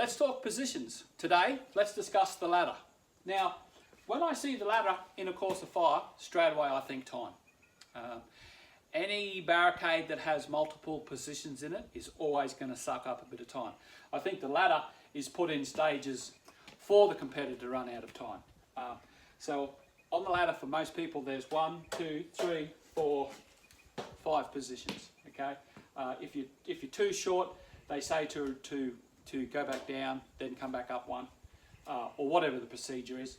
let's talk positions. Today, let's discuss the ladder. Now, when I see the ladder in a course of fire, straight away I think time. Any barricade that has multiple positions in it is always going to suck up a bit of time. I think the ladder is put in stages for the competitor to run out of time. So on the ladder for most people there's 1, 2, 3, 4, 5 positions. Okay, if you're too short, they say to go back down, then come back up one, or whatever the procedure is.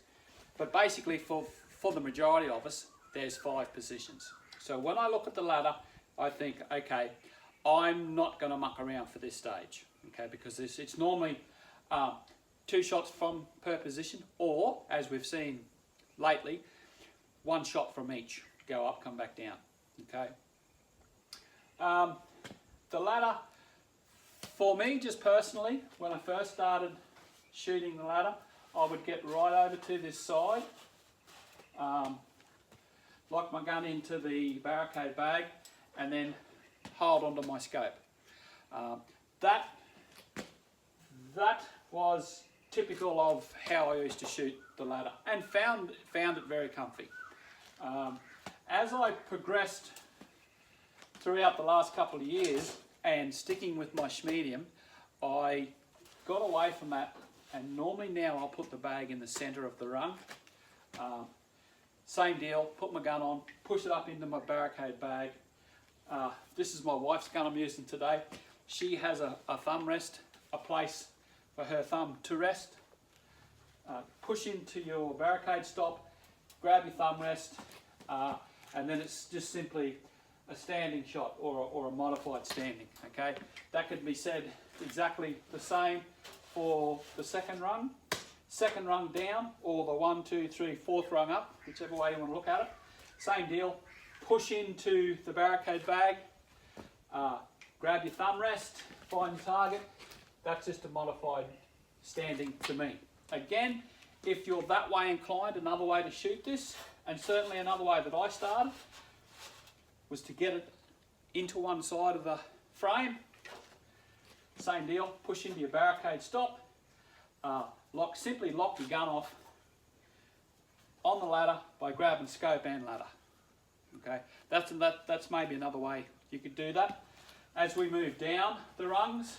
But basically for the majority of us, there's 5 positions. So when I look at the ladder, I think, okay, I'm not going to muck around for this stage, okay, because it's normally 2 shots per position, or as we've seen lately, 1 shot from each. Go up, come back down. Okay. The ladder, for me, just personally, when I first started shooting the ladder, I would get right over to this side, lock my gun into the barricade bag, and then hold onto my scope. That was typical of how I used to shoot the ladder, and found it very comfy. As I progressed throughout the last couple of years and sticking with my Schmedium, I got away from that, and normally now I'll put the bag in the centre of the rung. Same deal, put my gun on, push it up into my barricade bag. This is my wife's gun I'm using today. She has a thumb rest, a place for her thumb to rest. Push into your barricade stop, grab your thumb rest, and then it's just simply a standing shot or a modified standing. Okay, that could be said exactly the same for the second rung down, or the 1, 2, 3, 4th rung up, whichever way you want to look at it. Same deal, push into the barricade bag, grab your thumb rest, find your target. That's just a modified standing to me. Again, if you're that way inclined, another way to shoot this, and certainly another way that I started, was to get it into one side of the frame. Same deal, push into your barricade stop, simply lock your gun off on the ladder by grabbing scope and ladder. Okay, that's maybe another way you could do that. As we move down the rungs,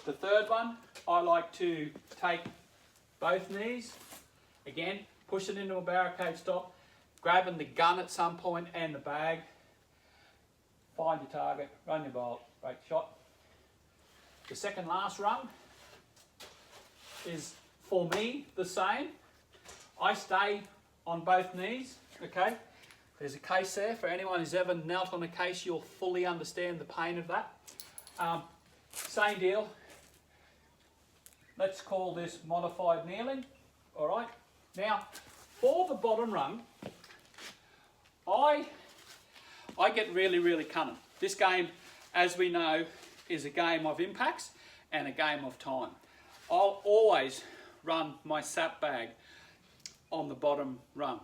the third one, I like to take both knees, again, push it into a barricade stop, grabbing the gun at some point and the bag, find your target, run your bolt, break shot. The second last rung is, for me, the same. I stay on both knees, okay? There's a case there. For anyone who's ever knelt on a case, you'll fully understand the pain of that. Same deal. Let's call this modified kneeling. All right. Now, for the bottom rung, I get really cunning. This game, as we know, is a game of impacts and a game of time. I'll always run my sap bag on the bottom rung.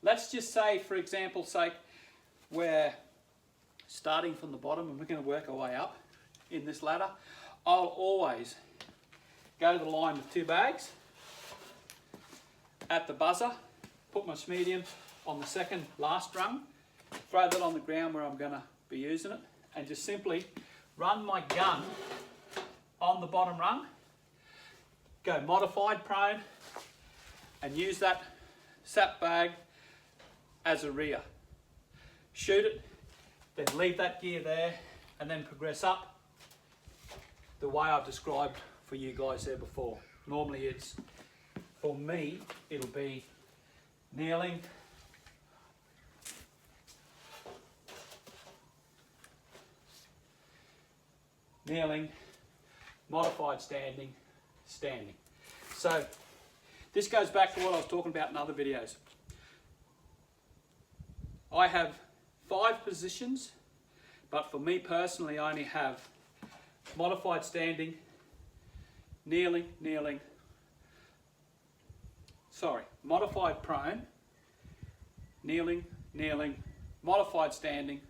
Let's just say, for example's sake, we're starting from the bottom and we're going to work our way up in this ladder. I'll always go to the line with 2 bags. At the buzzer, put my Schmedium on the second last rung, throw that on the ground where I'm going to be using it, and just simply run my gun on the bottom rung, go modified prone, and use that sap bag as a rear. Shoot it, then leave that gear there, and then progress up the way I've described for you guys there before. Normally it's, for me, it'll be kneeling, modified standing, standing. So this goes back to what I was talking about in other videos. I have 5 positions, but for me personally I only have modified standing, modified prone, kneeling, modified standing,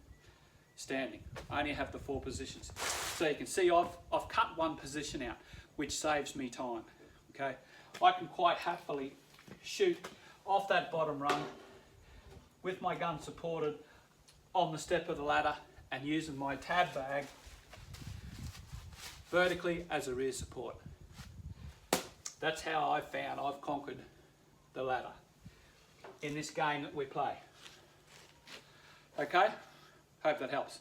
standing. I only have the 4 positions. So you can see I've cut one position out, which saves me time. Okay, I can quite happily shoot off that bottom rung with my gun supported on the step of the ladder and using my tab bag vertically as a rear support. That's how I've conquered the ladder in this game that we play. Okay, hope that helps.